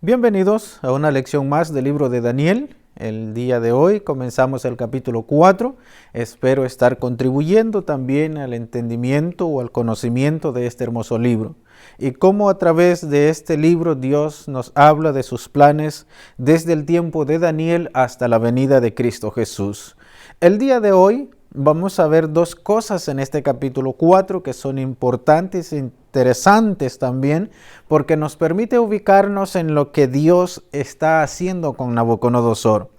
Bienvenidos a una lección más del libro de Daniel. El día de hoy comenzamos el capítulo 4. Espero estar contribuyendo también al entendimiento o al conocimiento de este hermoso libro. Y cómo a través de este libro Dios nos habla de sus planes desde el tiempo de Daniel hasta la venida de Cristo Jesús. El día de hoy vamos a ver dos cosas en este capítulo 4 que son importantes e interesantes también, porque nos permite ubicarnos en lo que Dios está haciendo con Nabucodonosor.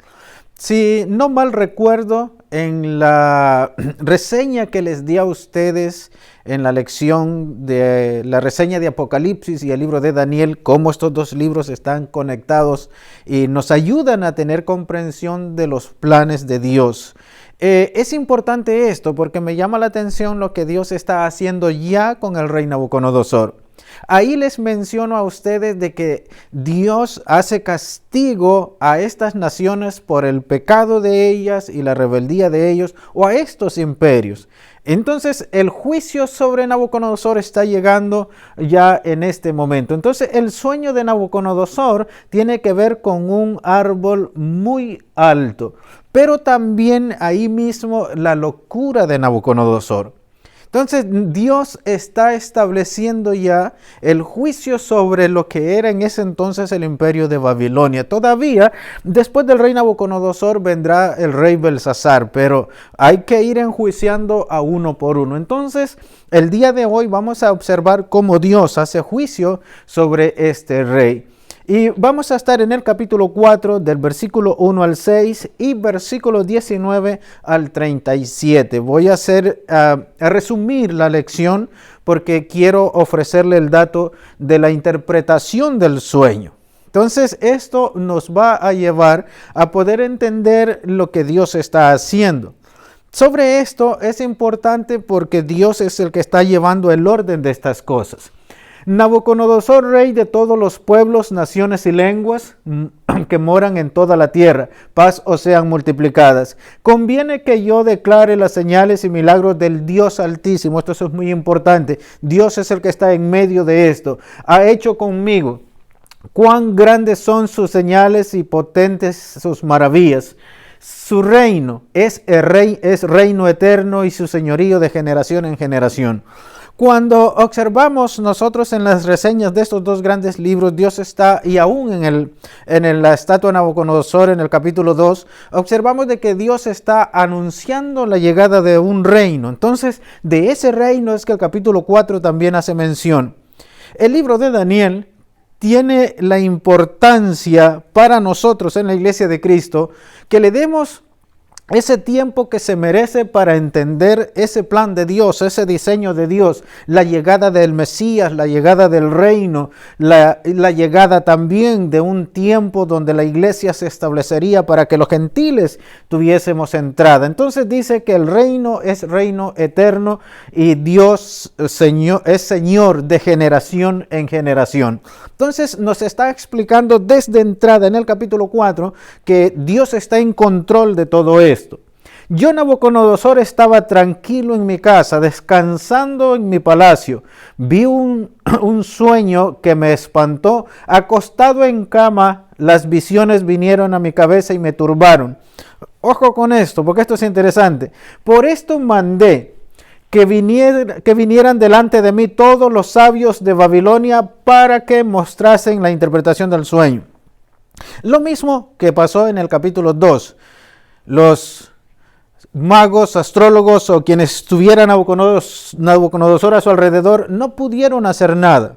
Si no mal recuerdo, en la reseña que les di a ustedes en la lección de la reseña de Apocalipsis y el libro de Daniel, cómo estos dos libros están conectados y nos ayudan a tener comprensión de los planes de Dios. Es importante esto porque me llama la atención lo que Dios está haciendo ya con el rey Nabucodonosor. Ahí les menciono a ustedes de que Dios hace castigo a estas naciones por el pecado de ellas y la rebeldía de ellos o a estos imperios. Entonces el juicio sobre Nabucodonosor está llegando ya en este momento. Entonces el sueño de Nabucodonosor tiene que ver con un árbol muy alto, pero también ahí mismo la locura de Nabucodonosor. Entonces Dios está estableciendo ya el juicio sobre lo que era en ese entonces el imperio de Babilonia. Todavía después del rey Nabucodonosor vendrá el rey Belsasar, pero hay que ir enjuiciando a uno por uno. Entonces el día de hoy vamos a observar cómo Dios hace juicio sobre este rey. Y vamos a estar en el capítulo 4 del versículo 1 al 6 y versículo 19 al 37. Voy a resumir la lección porque quiero ofrecerle el dato de la interpretación del sueño. Entonces esto nos va a llevar a poder entender lo que Dios está haciendo. Sobre esto es importante porque Dios es el que está llevando el orden de estas cosas. Nabucodonosor, rey de todos los pueblos, naciones y lenguas que moran en toda la tierra, paz os sean multiplicadas. Conviene que yo declare las señales y milagros del Dios Altísimo. Esto es muy importante. Dios es el que está en medio de esto. Ha hecho conmigo. Cuán grandes son sus señales y potentes sus maravillas. Su reino es reino eterno y su señorío de generación en generación. Cuando observamos nosotros en las reseñas de estos dos grandes libros, Dios está, y aún en la estatua de Nabucodonosor, en el capítulo 2, observamos de que Dios está anunciando la llegada de un reino. Entonces, de ese reino es que el capítulo 4 también hace mención. El libro de Daniel tiene la importancia para nosotros en la iglesia de Cristo que le demos ese tiempo que se merece para entender ese plan de Dios, ese diseño de Dios, la llegada del Mesías, la llegada del reino, la llegada también de un tiempo donde la iglesia se establecería para que los gentiles tuviésemos entrada. Entonces dice que el reino es reino eterno y Dios es Señor de generación en generación. Entonces nos está explicando desde entrada en el capítulo 4 que Dios está en control de todo esto. Yo, Nabucodonosor, estaba tranquilo en mi casa, descansando en mi palacio. Vi un sueño que me espantó. Acostado en cama, las visiones vinieron a mi cabeza y me turbaron. Ojo con esto, porque esto es interesante. Por esto mandé que vinieran delante de mí todos los sabios de Babilonia para que mostrasen la interpretación del sueño. Lo mismo que pasó en el capítulo 2. Los magos, astrólogos o quienes estuvieran Nabucodonosor a su alrededor no pudieron hacer nada.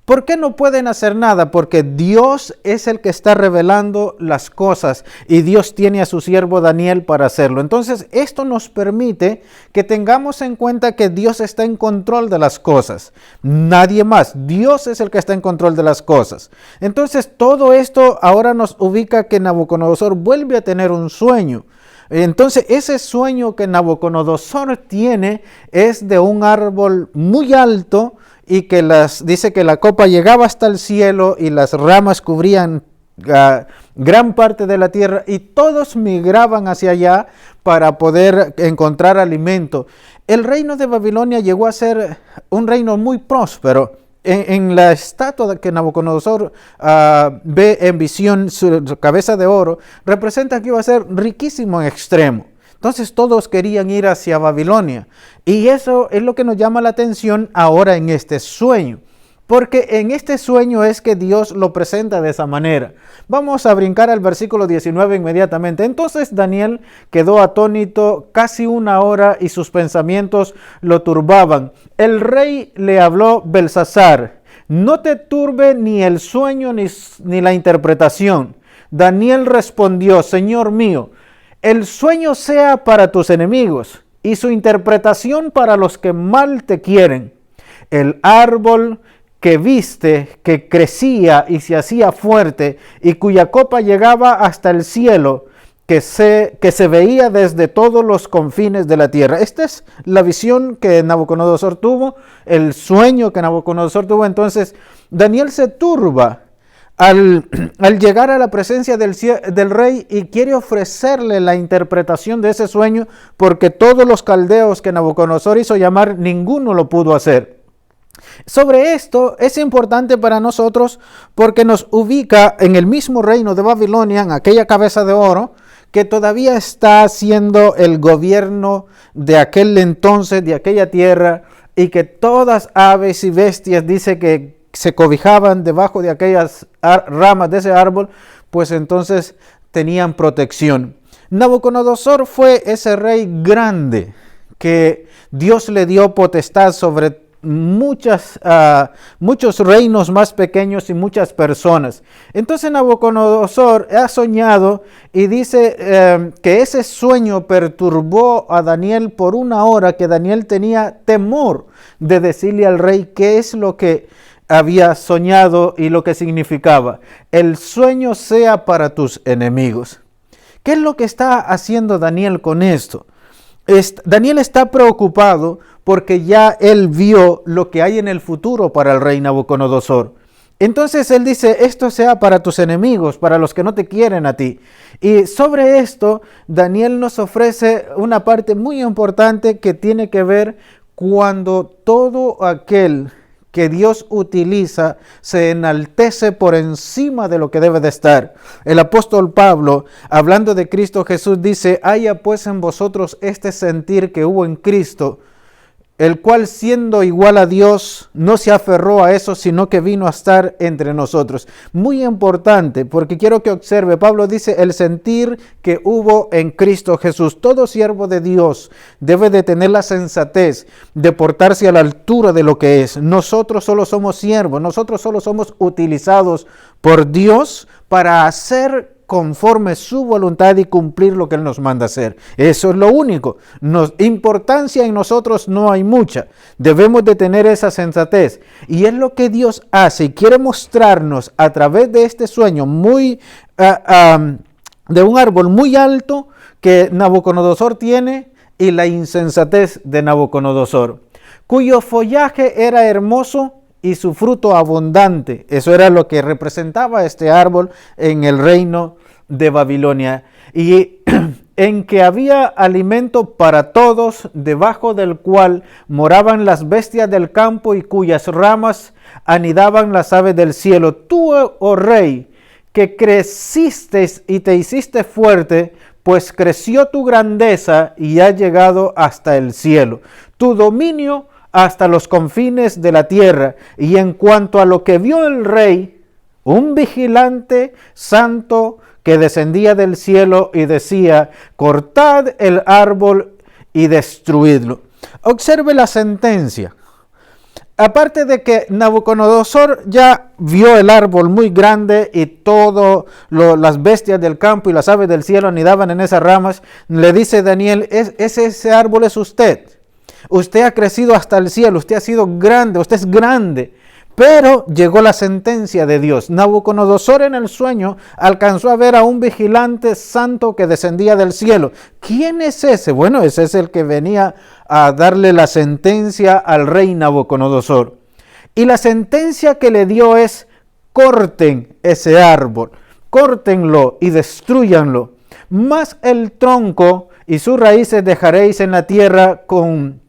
¿Por qué no pueden hacer nada? Porque Dios es el que está revelando las cosas y Dios tiene a su siervo Daniel para hacerlo. Entonces esto nos permite que tengamos en cuenta que Dios está en control de las cosas. Nadie más. Dios es el que está en control de las cosas. Entonces todo esto ahora nos ubica que Nabucodonosor vuelve a tener un sueño. Entonces ese sueño que Nabucodonosor tiene es de un árbol muy alto y que dice que la copa llegaba hasta el cielo y las ramas cubrían gran parte de la tierra y todos migraban hacia allá para poder encontrar alimento. El reino de Babilonia llegó a ser un reino muy próspero. en la estatua que Nabucodonosor ve en visión, su cabeza de oro, representa que iba a ser riquísimo en extremo. Entonces todos querían ir hacia Babilonia. Y eso es lo que nos llama la atención ahora en este sueño. Porque en este sueño es que Dios lo presenta de esa manera. Vamos a brincar al versículo 19 inmediatamente. Entonces Daniel quedó atónito casi una hora y sus pensamientos lo turbaban. El rey le habló: Belsasar, no te turbe ni el sueño ni la interpretación. Daniel respondió: Señor mío, el sueño sea para tus enemigos y su interpretación para los que mal te quieren. El árbol que viste, que crecía y se hacía fuerte, y cuya copa llegaba hasta el cielo, que se veía desde todos los confines de la tierra. Esta es la visión que Nabucodonosor tuvo, el sueño que Nabucodonosor tuvo. Entonces Daniel se turba al llegar a la presencia del rey y quiere ofrecerle la interpretación de ese sueño, porque todos los caldeos que Nabucodonosor hizo llamar, ninguno lo pudo hacer. Sobre esto es importante para nosotros porque nos ubica en el mismo reino de Babilonia, en aquella cabeza de oro, que todavía está haciendo el gobierno de aquel entonces, de aquella tierra, y que todas aves y bestias, dice que se cobijaban debajo de aquellas ramas de ese árbol, pues entonces tenían protección. Nabucodonosor fue ese rey grande que Dios le dio potestad sobre muchos reinos más pequeños y muchas personas. Entonces Nabucodonosor ha soñado y dice que ese sueño perturbó a Daniel por una hora, que Daniel tenía temor de decirle al rey qué es lo que había soñado y lo que significaba. El sueño sea para tus enemigos. ¿Qué es lo que está haciendo Daniel con esto? Daniel está preocupado porque ya él vio lo que hay en el futuro para el rey Nabucodonosor. Entonces él dice: esto sea para tus enemigos, para los que no te quieren a ti. Y sobre esto Daniel nos ofrece una parte muy importante que tiene que ver cuando todo aquel que Dios utiliza se enaltece por encima de lo que debe de estar. El apóstol Pablo, hablando de Cristo Jesús, dice: haya pues en vosotros este sentir que hubo en Cristo, el cual, siendo igual a Dios, no se aferró a eso, sino que vino a estar entre nosotros. Muy importante, porque quiero que observe, Pablo dice: el sentir que hubo en Cristo Jesús. Todo siervo de Dios debe de tener la sensatez de portarse a la altura de lo que es. Nosotros solo somos siervos, nosotros solo somos utilizados por Dios para hacer conforme su voluntad y cumplir lo que Él nos manda hacer. Eso es lo único. Importancia en nosotros no hay mucha. Debemos de tener esa sensatez. Y es lo que Dios hace y quiere mostrarnos a través de este sueño de un árbol muy alto que Nabucodonosor tiene, y la insensatez de Nabucodonosor, cuyo follaje era hermoso y su fruto abundante. Eso era lo que representaba este árbol en el reino de Babilonia. Y en que había alimento para todos, debajo del cual moraban las bestias del campo y cuyas ramas anidaban las aves del cielo. Tú, oh rey, que creciste y te hiciste fuerte, pues creció tu grandeza y ha llegado hasta el cielo. Tu dominio hasta los confines de la tierra. Y en cuanto a lo que vio el rey, un vigilante santo que descendía del cielo y decía: cortad el árbol y destruidlo. Observe la sentencia. Aparte de que Nabucodonosor ya vio el árbol muy grande y todas las bestias del campo y las aves del cielo anidaban en esas ramas, le dice Daniel: ese árbol es usted. Usted ha crecido hasta el cielo, usted ha sido grande, usted es grande. Pero llegó la sentencia de Dios. Nabucodonosor en el sueño alcanzó a ver a un vigilante santo que descendía del cielo. ¿Quién es ese? Bueno, ese es el que venía a darle la sentencia al rey Nabucodonosor. Y la sentencia que le dio es: corten ese árbol, córtenlo y destruyanlo. Mas el tronco y sus raíces dejaréis en la tierra con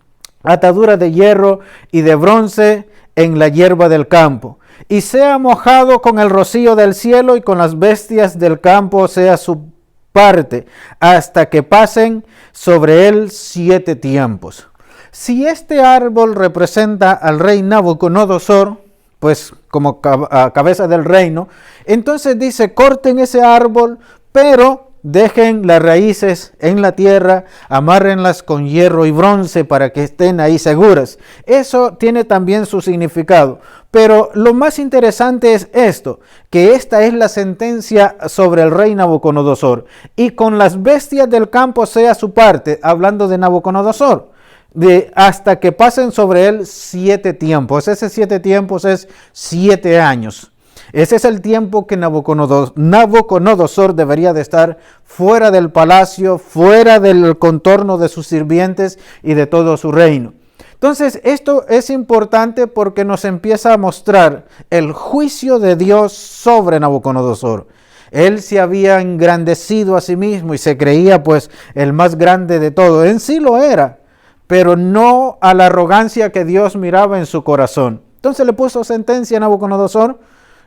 atadura de hierro y de bronce en la hierba del campo, y sea mojado con el rocío del cielo, y con las bestias del campo sea su parte, hasta que pasen sobre él 7 tiempos. Si este árbol representa al rey Nabucodonosor, pues como cabeza del reino, entonces dice, corten ese árbol, pero dejen las raíces en la tierra, amárrenlas con hierro y bronce para que estén ahí seguras. Eso tiene también su significado. Pero lo más interesante es esto, que esta es la sentencia sobre el rey Nabucodonosor. Y con las bestias del campo sea su parte, hablando de Nabucodonosor, hasta que pasen sobre él 7 tiempos. Ese 7 tiempos es 7 años. Ese es el tiempo que Nabucodonosor debería de estar fuera del palacio, fuera del contorno de sus sirvientes y de todo su reino. Entonces, esto es importante porque nos empieza a mostrar el juicio de Dios sobre Nabucodonosor. Él se había engrandecido a sí mismo y se creía pues el más grande de todo. En sí lo era, pero no a la arrogancia que Dios miraba en su corazón. Entonces le puso sentencia a Nabucodonosor,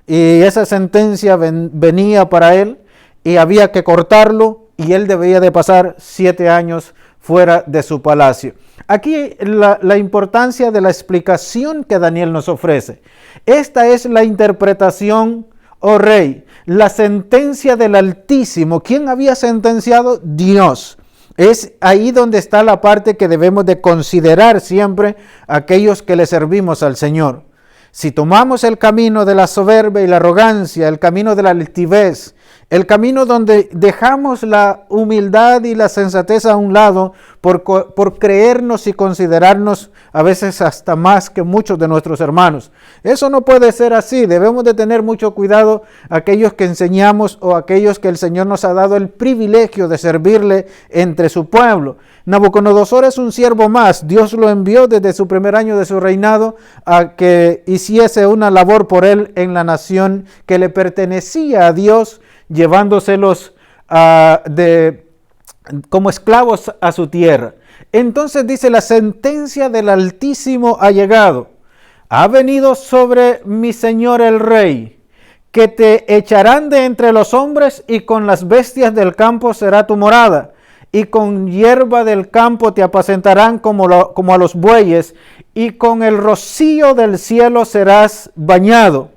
y esa sentencia venía para él y había que cortarlo, y él debía de pasar 7 años fuera de su palacio. Aquí la importancia de la explicación que Daniel nos ofrece. Esta es la interpretación, oh rey, la sentencia del Altísimo. ¿Quién había sentenciado? Dios. Es ahí donde está la parte que debemos de considerar siempre aquellos que le servimos al Señor. Si tomamos el camino de la soberbia y la arrogancia, el camino de la altivez, el camino donde dejamos la humildad y la sensatez a un lado por creernos y considerarnos a veces hasta más que muchos de nuestros hermanos. Eso no puede ser así. Debemos de tener mucho cuidado aquellos que enseñamos o aquellos que el Señor nos ha dado el privilegio de servirle entre su pueblo. Nabucodonosor es un siervo más. Dios lo envió desde su primer año de su reinado a que hiciese una labor por él en la nación que le pertenecía a Dios, llevándoselos como esclavos a su tierra. Entonces dice, la sentencia del Altísimo ha llegado. Ha venido sobre mi señor el rey, que te echarán de entre los hombres, y con las bestias del campo será tu morada, y con hierba del campo te apacentarán como a los bueyes, y con el rocío del cielo serás bañado.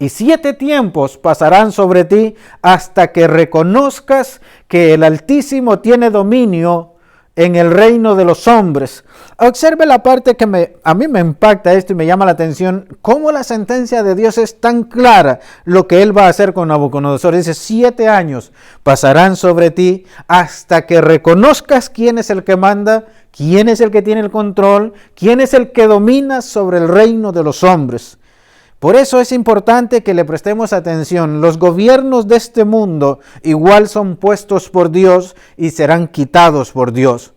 Y 7 tiempos pasarán sobre ti hasta que reconozcas que el Altísimo tiene dominio en el reino de los hombres. Observe la parte que a mí me impacta esto y me llama la atención, cómo la sentencia de Dios es tan clara, lo que Él va a hacer con Nabucodonosor. Dice, 7 años pasarán sobre ti hasta que reconozcas quién es el que manda, quién es el que tiene el control, quién es el que domina sobre el reino de los hombres. Por eso es importante que le prestemos atención. Los gobiernos de este mundo igual son puestos por Dios y serán quitados por Dios.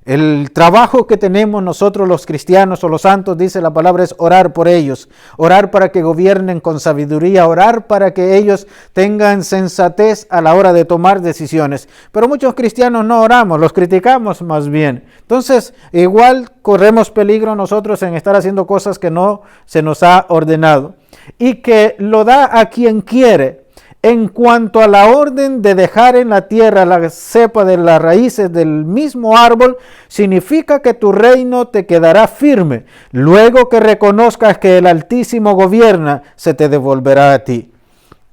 El trabajo que tenemos nosotros los cristianos o los santos, dice la palabra, es orar por ellos, orar para que gobiernen con sabiduría, orar para que ellos tengan sensatez a la hora de tomar decisiones. Pero muchos cristianos no oramos, los criticamos más bien. Entonces, igual corremos peligro nosotros en estar haciendo cosas que no se nos ha ordenado, y que lo da a quien quiere. En cuanto a la orden de dejar en la tierra la cepa de las raíces del mismo árbol, significa que tu reino te quedará firme. Luego que reconozcas que el Altísimo gobierna, se te devolverá a ti.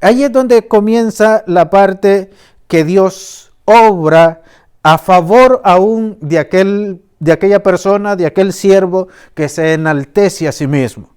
Ahí es donde comienza la parte que Dios obra a favor aún de aquella persona, de aquel siervo que se enaltece a sí mismo.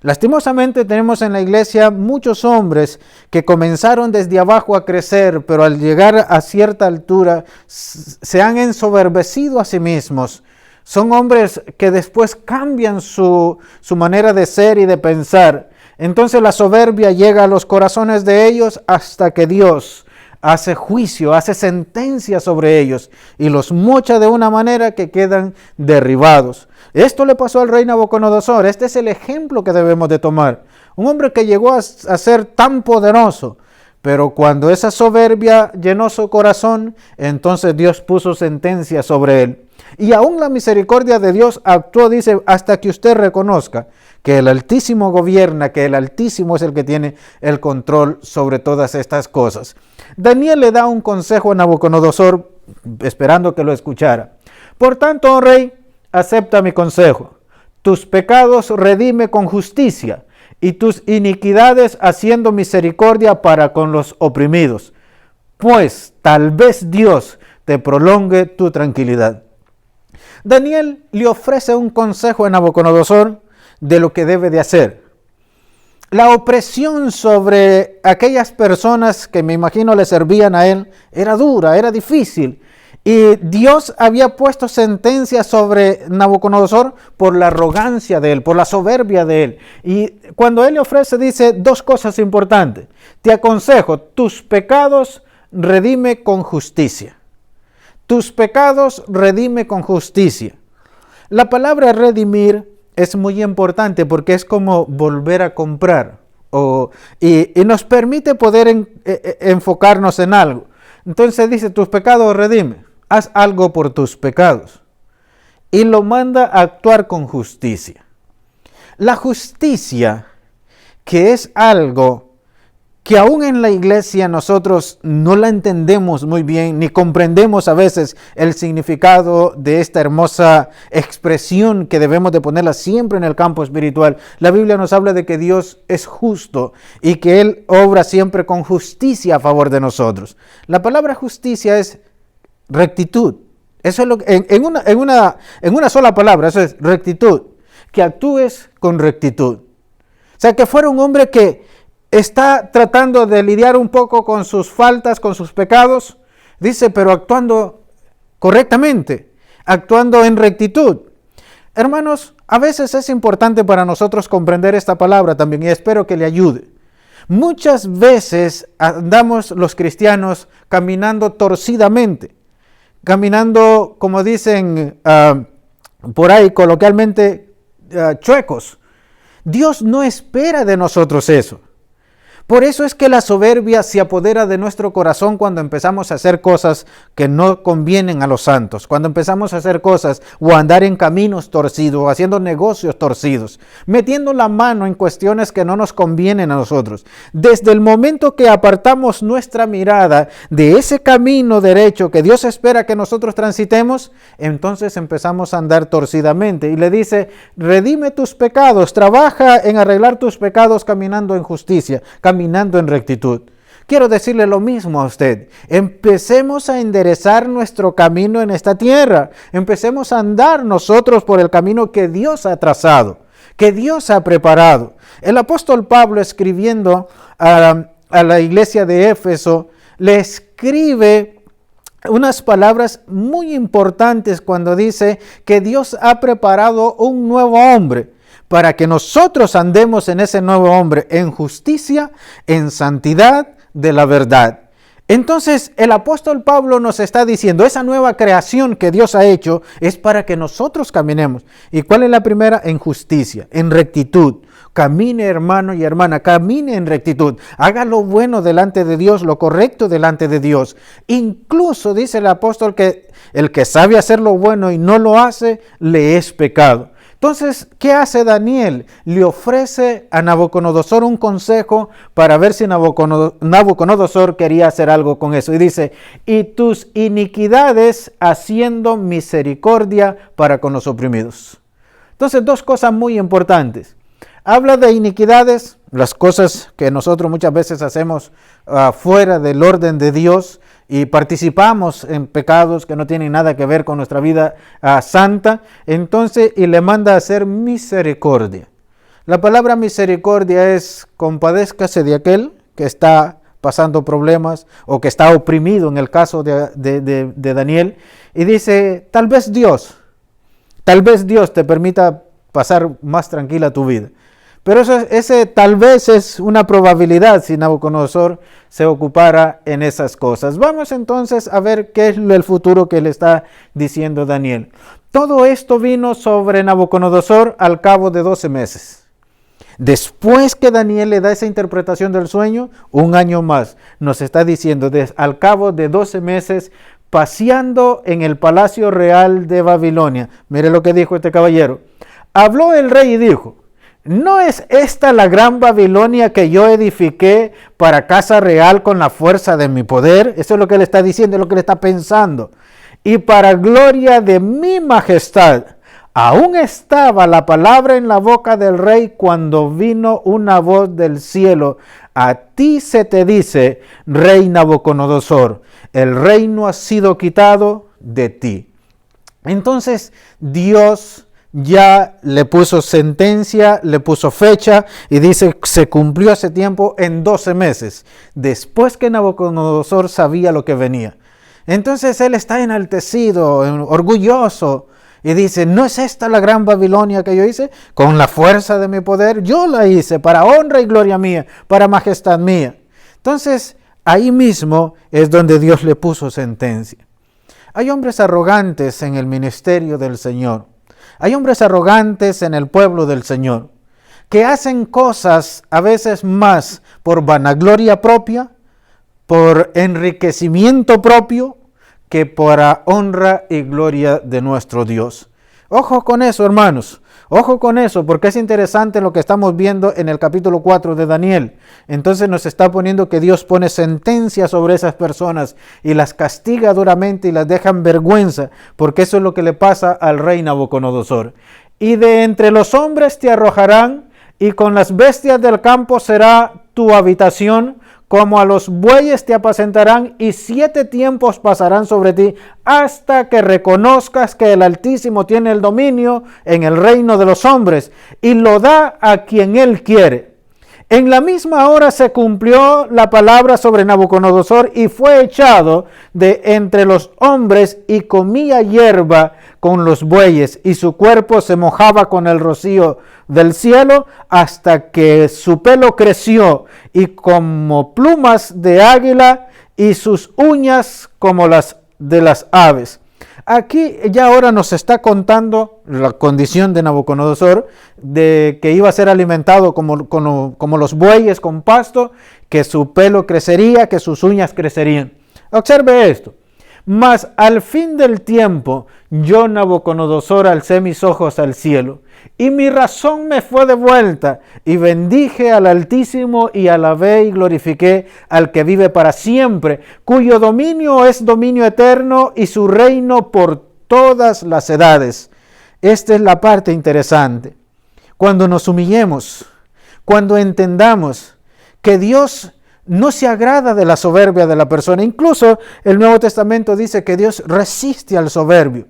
Lastimosamente tenemos en la iglesia muchos hombres que comenzaron desde abajo a crecer, pero al llegar a cierta altura se han ensoberbecido a sí mismos. Son hombres que después cambian su manera de ser y de pensar. Entonces la soberbia llega a los corazones de ellos hasta que Dios hace juicio, hace sentencia sobre ellos y los mocha de una manera que quedan derribados. Esto le pasó al rey Nabucodonosor. Este es el ejemplo que debemos de tomar. Un hombre que llegó a ser tan poderoso, pero cuando esa soberbia llenó su corazón, entonces Dios puso sentencia sobre él. Y aún la misericordia de Dios actuó, dice, hasta que usted reconozca que el Altísimo gobierna, que el Altísimo es el que tiene el control sobre todas estas cosas. Daniel le da un consejo a Nabucodonosor, esperando que lo escuchara. Por tanto, oh rey, acepta mi consejo. Tus pecados redime con justicia, y tus iniquidades haciendo misericordia para con los oprimidos. Pues tal vez Dios te prolongue tu tranquilidad. Daniel le ofrece un consejo a Nabucodonosor de lo que debe de hacer. La opresión sobre aquellas personas que me imagino le servían a él era dura, era difícil. Y Dios había puesto sentencia sobre Nabucodonosor por la arrogancia de él, por la soberbia de él. Y cuando él le ofrece, dice dos cosas importantes. Te aconsejo, tus pecados redime con justicia. Tus pecados redime con justicia. La palabra redimir es muy importante porque es como volver a comprar y nos permite poder enfocarnos en algo. Entonces dice, tus pecados redime. Haz algo por tus pecados. Y lo manda a actuar con justicia. La justicia, que es algo que aún en la iglesia nosotros no la entendemos muy bien, ni comprendemos a veces el significado de esta hermosa expresión que debemos de ponerla siempre en el campo espiritual. La Biblia nos habla de que Dios es justo y que Él obra siempre con justicia a favor de nosotros. La palabra justicia es rectitud. Eso es lo que, en una sola palabra, eso es rectitud. Que actúes con rectitud. O sea, que fuera un hombre que está tratando de lidiar un poco con sus faltas, con sus pecados, dice, pero actuando correctamente, actuando en rectitud. Hermanos, a veces es importante para nosotros comprender esta palabra también y espero que le ayude. Muchas veces andamos los cristianos caminando torcidamente, caminando, como dicen por ahí coloquialmente, chuecos. Dios no espera de nosotros eso. Por eso es que la soberbia se apodera de nuestro corazón cuando empezamos a hacer cosas que no convienen a los santos, cuando empezamos a hacer cosas o a andar en caminos torcidos, o haciendo negocios torcidos, metiendo la mano en cuestiones que no nos convienen a nosotros. Desde el momento que apartamos nuestra mirada de ese camino derecho que Dios espera que nosotros transitemos, entonces empezamos a andar torcidamente. Y le dice, redime tus pecados, trabaja en arreglar tus pecados caminando en justicia, caminando en rectitud. Quiero decirle lo mismo a usted. Empecemos a enderezar nuestro camino en esta tierra. Empecemos a andar nosotros por el camino que Dios ha trazado, que Dios ha preparado. El apóstol Pablo, escribiendo a la iglesia de Éfeso, le escribe unas palabras muy importantes cuando dice que Dios ha preparado un nuevo hombre, para que nosotros andemos en ese nuevo hombre en justicia, en santidad de la verdad. Entonces el apóstol Pablo nos está diciendo, esa nueva creación que Dios ha hecho es para que nosotros caminemos. ¿Y cuál es la primera? En justicia, en rectitud. Camine, hermano y hermana, camine en rectitud. Haga lo bueno delante de Dios, lo correcto delante de Dios. Incluso dice el apóstol que el que sabe hacer lo bueno y no lo hace, le es pecado. Entonces, ¿qué hace Daniel? Le ofrece a Nabucodonosor un consejo para ver si Nabucodonosor quería hacer algo con eso. Y dice, y tus iniquidades haciendo misericordia para con los oprimidos. Entonces, dos cosas muy importantes. Habla de iniquidades, las cosas que nosotros muchas veces hacemos fuera del orden de Dios y participamos en pecados que no tienen nada que ver con nuestra vida santa. Entonces, y le manda a hacer misericordia. La palabra misericordia es compadézcase de aquel que está pasando problemas o que está oprimido en el caso de Daniel. Y dice, tal vez Dios te permita pasar más tranquila tu vida. Pero ese tal vez es una probabilidad si Nabucodonosor se ocupara en esas cosas. Vamos entonces a ver qué es el futuro que le está diciendo Daniel. Todo esto vino sobre Nabucodonosor al cabo de 12 meses. Después que Daniel le da esa interpretación del sueño, un año más, nos está diciendo, al cabo de 12 meses, paseando en el palacio real de Babilonia. Mire lo que dijo este caballero. Habló el rey y dijo, ¿no es esta la gran Babilonia que yo edifiqué para casa real con la fuerza de mi poder? Eso es lo que él está diciendo, es lo que él está pensando. Y para gloria de mi majestad. Aún estaba la palabra en la boca del rey cuando vino una voz del cielo. A ti se te dice, rey Nabucodonosor, el reino ha sido quitado de ti. Entonces Dios ya le puso sentencia, le puso fecha y dice, se cumplió ese tiempo en 12 meses, después que Nabucodonosor sabía lo que venía. Entonces él está enaltecido, orgulloso, y dice, ¿no es esta la gran Babilonia que yo hice? Con la fuerza de mi poder, yo la hice para honra y gloria mía, para majestad mía. Entonces, ahí mismo es donde Dios le puso sentencia. Hay hombres arrogantes en el ministerio del Señor. Hay hombres arrogantes en el pueblo del Señor, que hacen cosas a veces más por vanagloria propia, por enriquecimiento propio, que para honra y gloria de nuestro Dios. Ojo con eso, hermanos. Ojo con eso, porque es interesante lo que estamos viendo en el capítulo 4 de Daniel. Entonces nos está poniendo que Dios pone sentencia sobre esas personas y las castiga duramente y las deja en vergüenza, porque eso es lo que le pasa al rey Nabucodonosor. Y de entre los hombres te arrojarán, y con las bestias del campo será tu habitación, como a los bueyes te apacentarán, y 7 tiempos pasarán sobre ti, hasta que reconozcas que el Altísimo tiene el dominio en el reino de los hombres, y lo da a quien él quiere. En la misma hora se cumplió la palabra sobre Nabucodonosor, y fue echado de entre los hombres, y comía hierba con los bueyes, y su cuerpo se mojaba con el rocío del cielo, hasta que su pelo creció, y como plumas de águila, y sus uñas como las de las aves. Aquí ya ahora nos está contando la condición de Nabucodonosor, de que iba a ser alimentado como los bueyes con pasto, que su pelo crecería, que sus uñas crecerían. Observe esto. Mas al fin del tiempo, yo Nabucodonosor alcé mis ojos al cielo, y mi razón me fue devuelta, y bendije al Altísimo, y alabé y glorifiqué al que vive para siempre, cuyo dominio es dominio eterno, y su reino por todas las edades. Esta es la parte interesante. Cuando nos humillemos, cuando entendamos que Dios no se agrada de la soberbia de la persona. Incluso el Nuevo Testamento dice que Dios resiste al soberbio.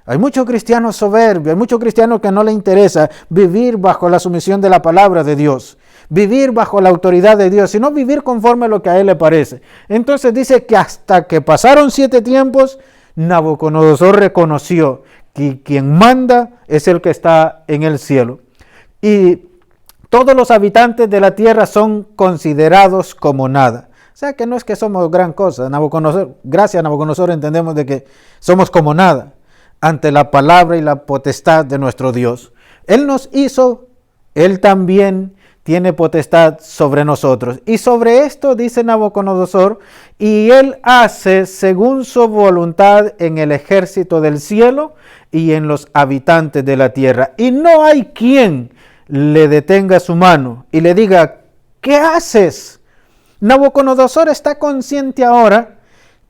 Hay muchos cristianos soberbios, hay muchos cristianos que no les interesa vivir bajo la sumisión de la palabra de Dios, vivir bajo la autoridad de Dios, sino vivir conforme a lo que a él le parece. Entonces dice que hasta que pasaron 7 tiempos, Nabucodonosor reconoció que quien manda es el que está en el cielo. Y todos los habitantes de la tierra son considerados como nada. O sea que no es que somos gran cosa. Gracias a Nabucodonosor entendemos de que somos como nada ante la palabra y la potestad de nuestro Dios. Él nos hizo, Él también tiene potestad sobre nosotros. Y sobre esto dice Nabucodonosor, y Él hace según su voluntad en el ejército del cielo y en los habitantes de la tierra. Y no hay quien le detenga su mano y le diga, ¿qué haces? Nabucodonosor está consciente ahora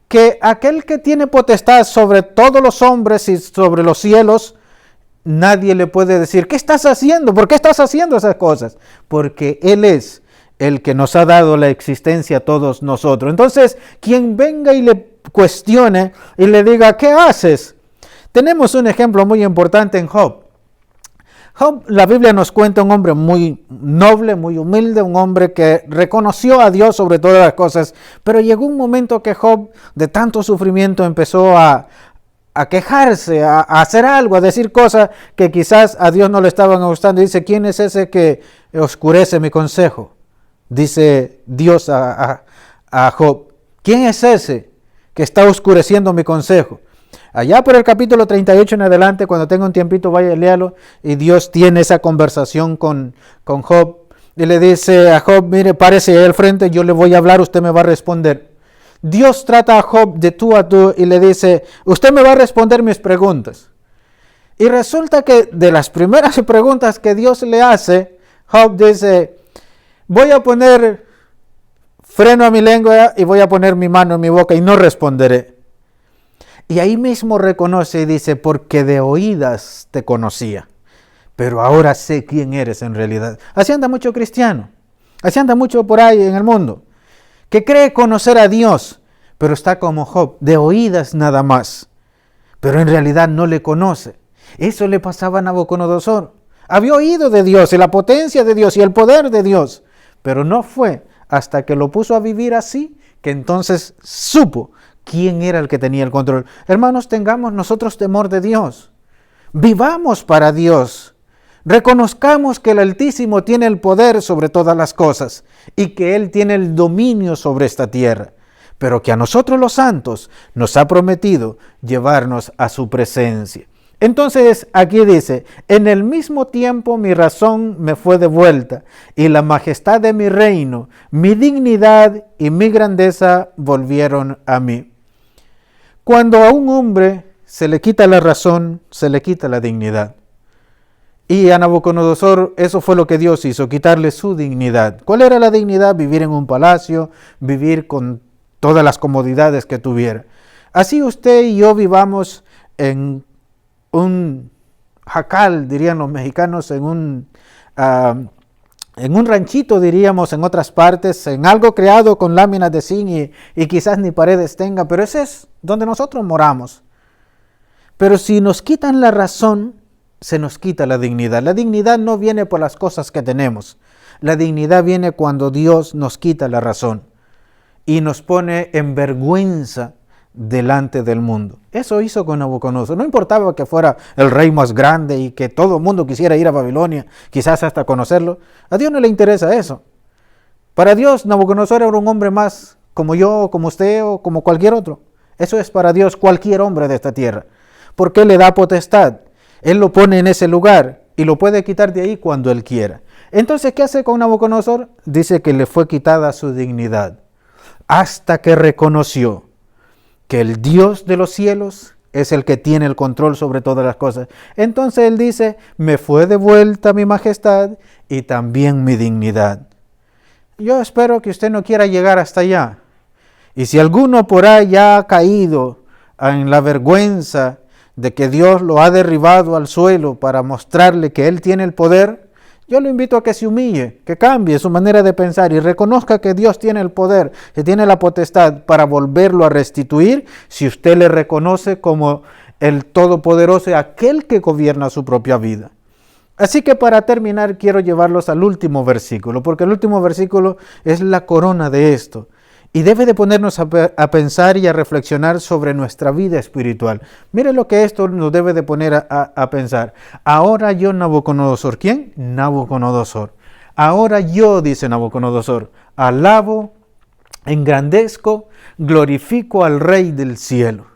que aquel que tiene potestad sobre todos los hombres y sobre los cielos, nadie le puede decir, ¿qué estás haciendo? ¿Por qué estás haciendo esas cosas? Porque Él es el que nos ha dado la existencia a todos nosotros. Entonces, quien venga y le cuestione y le diga, ¿qué haces? Tenemos un ejemplo muy importante en Job. Job, la Biblia nos cuenta un hombre muy noble, muy humilde, un hombre que reconoció a Dios sobre todas las cosas, pero llegó un momento que Job, de tanto sufrimiento, empezó a quejarse, a hacer algo, a decir cosas que quizás a Dios no le estaban gustando. Dice, ¿quién es ese que oscurece mi consejo? Dice Dios a Job, ¿quién es ese que está oscureciendo mi consejo? Allá por el capítulo 38 en adelante, cuando tenga un tiempito, vaya y léalo, y Dios tiene esa conversación con Job, y le dice a Job, mire, párese ahí al frente, yo le voy a hablar, usted me va a responder. Dios trata a Job de tú a tú y le dice, usted me va a responder mis preguntas. Y resulta que de las primeras preguntas que Dios le hace, Job dice, voy a poner freno a mi lengua y voy a poner mi mano en mi boca y no responderé. Y ahí mismo reconoce y dice, porque de oídas te conocía, pero ahora sé quién eres en realidad. Así anda mucho cristiano, así anda mucho por ahí en el mundo, que cree conocer a Dios, pero está como Job, de oídas nada más, pero en realidad no le conoce. Eso le pasaba a Nabucodonosor. Había oído de Dios y la potencia de Dios y el poder de Dios, pero no fue hasta que lo puso a vivir así que entonces supo quién era el que tenía el control. Hermanos, tengamos nosotros temor de Dios. Vivamos para Dios. Reconozcamos que el Altísimo tiene el poder sobre todas las cosas y que Él tiene el dominio sobre esta tierra, pero que a nosotros los santos nos ha prometido llevarnos a su presencia. Entonces aquí dice, en el mismo tiempo mi razón me fue devuelta y la majestad de mi reino, mi dignidad y mi grandeza volvieron a mí. Cuando a un hombre se le quita la razón, se le quita la dignidad. Y a Nabucodonosor eso fue lo que Dios hizo, quitarle su dignidad. ¿Cuál era la dignidad? Vivir en un palacio, vivir con todas las comodidades que tuviera. Así usted y yo vivamos en un jacal, dirían los mexicanos, en un ranchito, diríamos, en otras partes, en algo creado con láminas de zinc y quizás ni paredes tenga, pero ese es donde nosotros moramos. Pero si nos quitan la razón, se nos quita la dignidad. La dignidad no viene por las cosas que tenemos. La dignidad viene cuando Dios nos quita la razón y nos pone en vergüenza delante del mundo. Eso hizo con Nabucodonosor. No importaba que fuera el rey más grande y que todo el mundo quisiera ir a Babilonia, quizás hasta conocerlo. A Dios no le interesa eso. Para Dios, Nabucodonosor era un hombre más como yo, como usted o como cualquier otro. Eso es para Dios cualquier hombre de esta tierra, porque Él le da potestad. Él lo pone en ese lugar y lo puede quitar de ahí cuando Él quiera. Entonces, ¿qué hace con Nabucodonosor? Dice que le fue quitada su dignidad hasta que reconoció que el Dios de los cielos es el que tiene el control sobre todas las cosas. Entonces él dice, me fue devuelta mi majestad y también mi dignidad. Yo espero que usted no quiera llegar hasta allá. Y si alguno por ahí ya ha caído en la vergüenza de que Dios lo ha derribado al suelo para mostrarle que Él tiene el poder, yo lo invito a que se humille, que cambie su manera de pensar y reconozca que Dios tiene el poder, que tiene la potestad para volverlo a restituir si usted le reconoce como el Todopoderoso, aquel que gobierna su propia vida. Así que para terminar quiero llevarlos al último versículo, porque el último versículo es la corona de esto. Y debe de ponernos a pensar y a reflexionar sobre nuestra vida espiritual. Mire lo que esto nos debe de poner a pensar. Ahora yo, Nabucodonosor, ¿quién? Nabucodonosor. Ahora yo, dice Nabucodonosor, alabo, engrandezco, glorifico al Rey del cielo.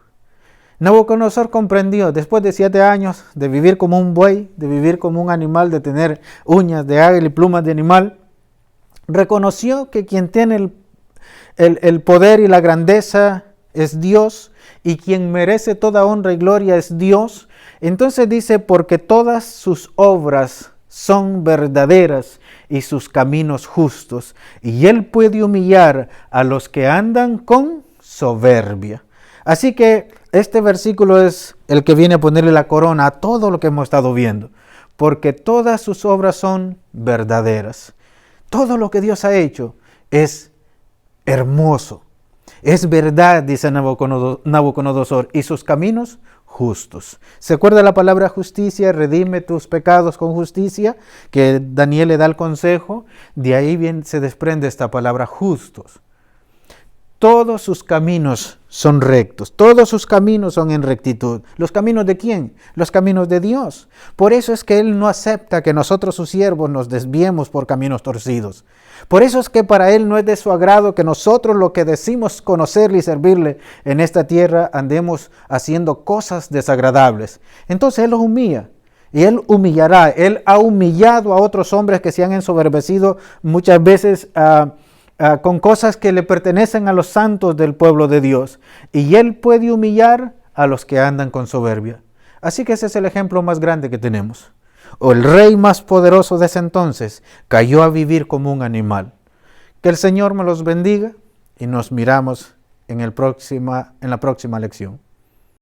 Nabucodonosor comprendió, después de 7 años de vivir como un buey, de vivir como un animal, de tener uñas de águila y plumas de animal, reconoció que quien tiene el poder y la grandeza es Dios, y quien merece toda honra y gloria es Dios. Entonces dice, porque todas sus obras son verdaderas y sus caminos justos, y Él puede humillar a los que andan con soberbia. Así que este versículo es el que viene a ponerle la corona a todo lo que hemos estado viendo, porque todas sus obras son verdaderas. Todo lo que Dios ha hecho es hermoso, es verdad, dice Nabucodonosor, y sus caminos justos. ¿Se acuerda la palabra justicia? Redime tus pecados con justicia, que Daniel le da el consejo. De ahí bien se desprende esta palabra justos. Todos sus caminos son rectos, todos sus caminos son en rectitud. ¿Los caminos de quién? Los caminos de Dios. Por eso es que Él no acepta que nosotros, sus siervos, nos desviemos por caminos torcidos. Por eso es que para Él no es de su agrado que nosotros, lo que decimos conocerle y servirle en esta tierra, andemos haciendo cosas desagradables. Entonces Él los humilla. Y Él humillará. Él ha humillado a otros hombres que se han ensoberbecido muchas veces con cosas que le pertenecen a los santos del pueblo de Dios. Y Él puede humillar a los que andan con soberbia. Así que ese es el ejemplo más grande que tenemos. o el rey más poderoso de ese entonces, cayó a vivir como un animal. Que el Señor me los bendiga y nos miramos en la próxima lección.